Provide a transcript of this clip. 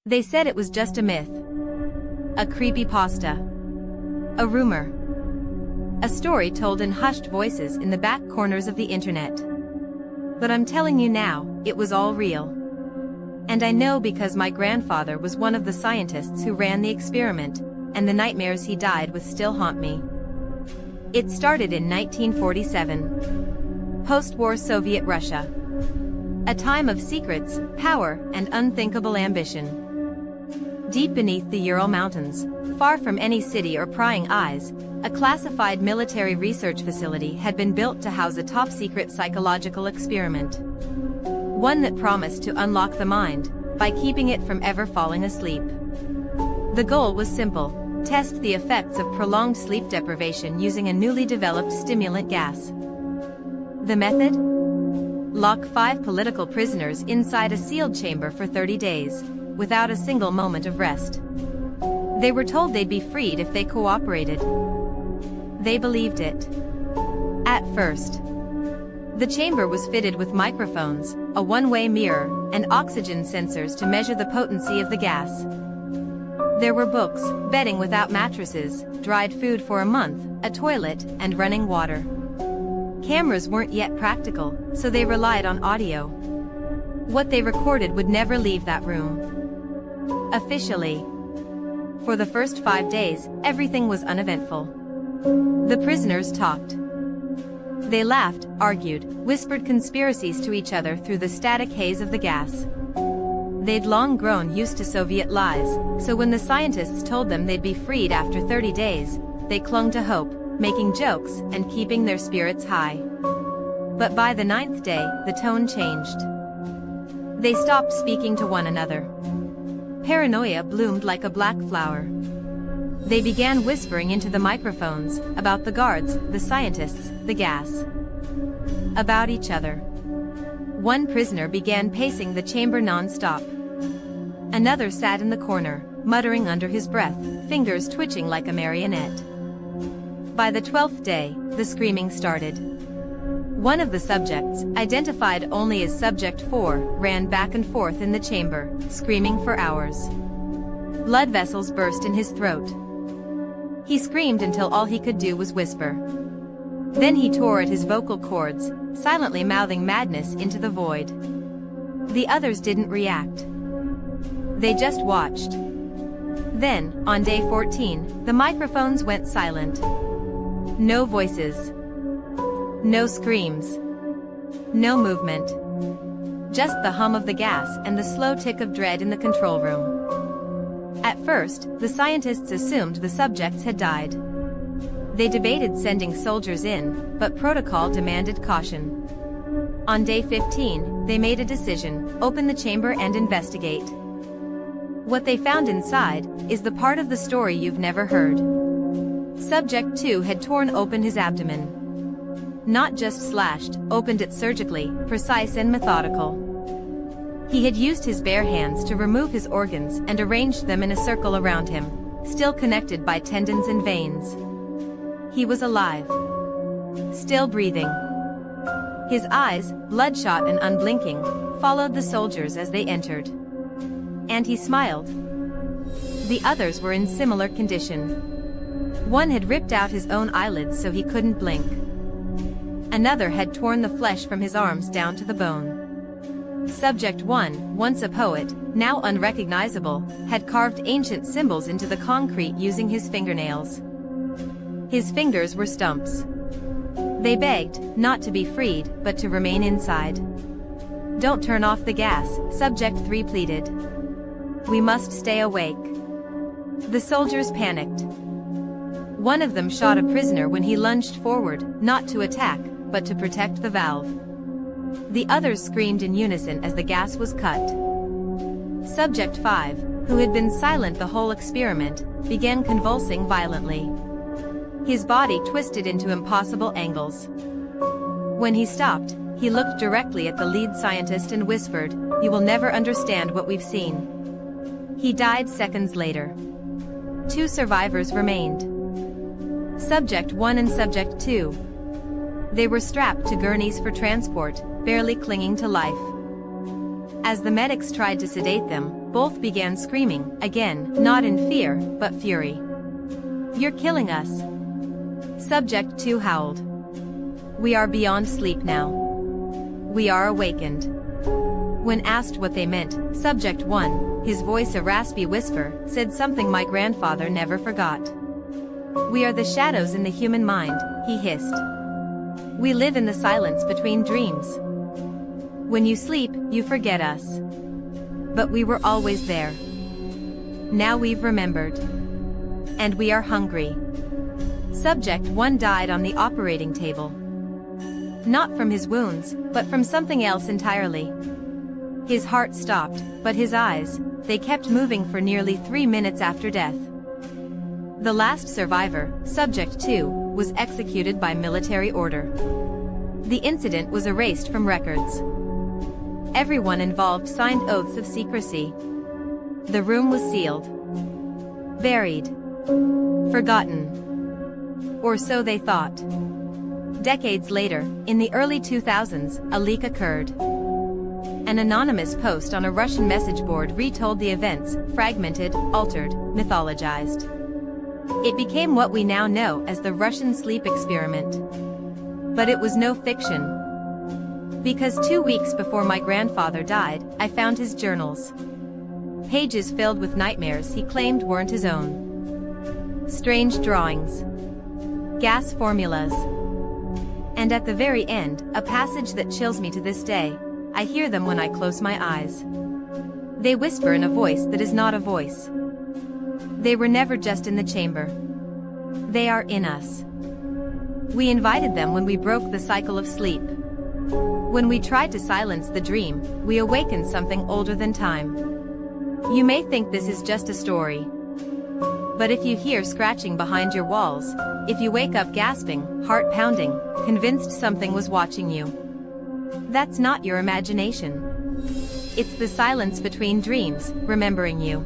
They said it was just a myth. A creepypasta. A rumor. A story told in hushed voices in the back corners of the internet. But I'm telling you now, it was all real. And I know because my grandfather was one of the scientists who ran the experiment, and the nightmares he died with still haunt me. It started in 1947. Post-war Soviet Russia. A time of secrets, power, and unthinkable ambition. Deep beneath the Ural Mountains, far from any city or prying eyes, a classified military research facility had been built to house a top-secret psychological experiment. One that promised to unlock the mind, by keeping it from ever falling asleep. The goal was simple: test the effects of prolonged sleep deprivation using a newly developed stimulant gas. The method? Lock 5 political prisoners inside a sealed chamber for 30 days, without a single moment of rest. They were told they'd be freed if they cooperated. They believed it. At first. The chamber was fitted with microphones, a one-way mirror, and oxygen sensors to measure the potency of the gas. There were books, bedding without mattresses, dried food for a month, a toilet, and running water. Cameras weren't yet practical, so they relied on audio. What they recorded would never leave that room. Officially. For the first 5 days, everything was uneventful. The prisoners talked. They laughed, argued, whispered conspiracies to each other through the static haze of the gas. They'd long grown used to Soviet lies, so when the scientists told them they'd be freed after 30 days, they clung to hope, making jokes and keeping their spirits high. But by the 9th day, the tone changed. They stopped speaking to one another. Paranoia bloomed like a black flower. They began whispering into the microphones, about the guards, the scientists, the gas. About each other. One prisoner began pacing the chamber non-stop. Another sat in the corner, muttering under his breath, fingers twitching like a marionette. By the 12th day, the screaming started. One of the subjects, identified only as Subject 4, ran back and forth in the chamber, screaming for hours. Blood vessels burst in his throat. He screamed until all he could do was whisper. Then he tore at his vocal cords, silently mouthing madness into the void. The others didn't react. They just watched. Then, on day 14, the microphones went silent. No voices. No screams. No movement. Just the hum of the gas and the slow tick of dread in the control room. At first, the scientists assumed the subjects had died. They debated sending soldiers in, but protocol demanded caution. On day 15, they made a decision: open the chamber and investigate. What they found inside is the part of the story you've never heard. Subject 2 had torn open his abdomen. Not just slashed, opened it surgically, precise and methodical. He had used his bare hands to remove his organs and arranged them in a circle around him, still connected by tendons and veins. He was alive. Still breathing. His eyes, bloodshot and unblinking, followed the soldiers as they entered. And he smiled. The others were in similar condition. One had ripped out his own eyelids so he couldn't blink. Another had torn the flesh from his arms down to the bone. Subject 1, once a poet, now unrecognizable, had carved ancient symbols into the concrete using his fingernails. His fingers were stumps. They begged, not to be freed, but to remain inside. "Don't turn off the gas," Subject 3 pleaded. "We must stay awake." The soldiers panicked. One of them shot a prisoner when he lunged forward, not to attack, but to protect the valve. The others screamed in unison as the gas was cut. Subject 5, who had been silent the whole experiment, began convulsing violently. His body twisted into impossible angles. When he stopped, he looked directly at the lead scientist and whispered, "You will never understand what we've seen." He died seconds later. 2 survivors remained. Subject 1 and Subject 2. They were strapped to gurneys for transport, barely clinging to life. As the medics tried to sedate them, both began screaming, again, not in fear, but fury. "You're killing us!" Subject 2 howled. "We are beyond sleep now. We are awakened." When asked what they meant, Subject 1, his voice a raspy whisper, said something my grandfather never forgot. "We are the shadows in the human mind," he hissed. "We live in the silence between dreams. When you sleep, you forget us. But we were always there. Now we've remembered. And we are hungry." Subject 1 died on the operating table. Not from his wounds, but from something else entirely. His heart stopped, but his eyes, they kept moving for nearly 3 minutes after death. The last survivor, Subject 2, was executed by military order. The incident was erased from records. Everyone involved signed oaths of secrecy. The room was sealed. Buried. Forgotten. Or so they thought. Decades later, in the early 2000s, a leak occurred. An anonymous post on a Russian message board retold the events, fragmented, altered, mythologized. It became what we now know as the Russian sleep experiment. But it was no fiction. Because 2 weeks before my grandfather died, I found his journals. Pages filled with nightmares he claimed weren't his own. Strange drawings. Gas formulas. And at the very end, a passage that chills me to this day. I hear them when I close my eyes. They whisper in a voice that is not a voice. They were never just in the chamber. They are in us. We invited them when we broke the cycle of sleep. When we tried to silence the dream, we awakened something older than time. You may think this is just a story. But if you hear scratching behind your walls, if you wake up gasping, heart pounding, convinced something was watching you, that's not your imagination. It's the silence between dreams, remembering you.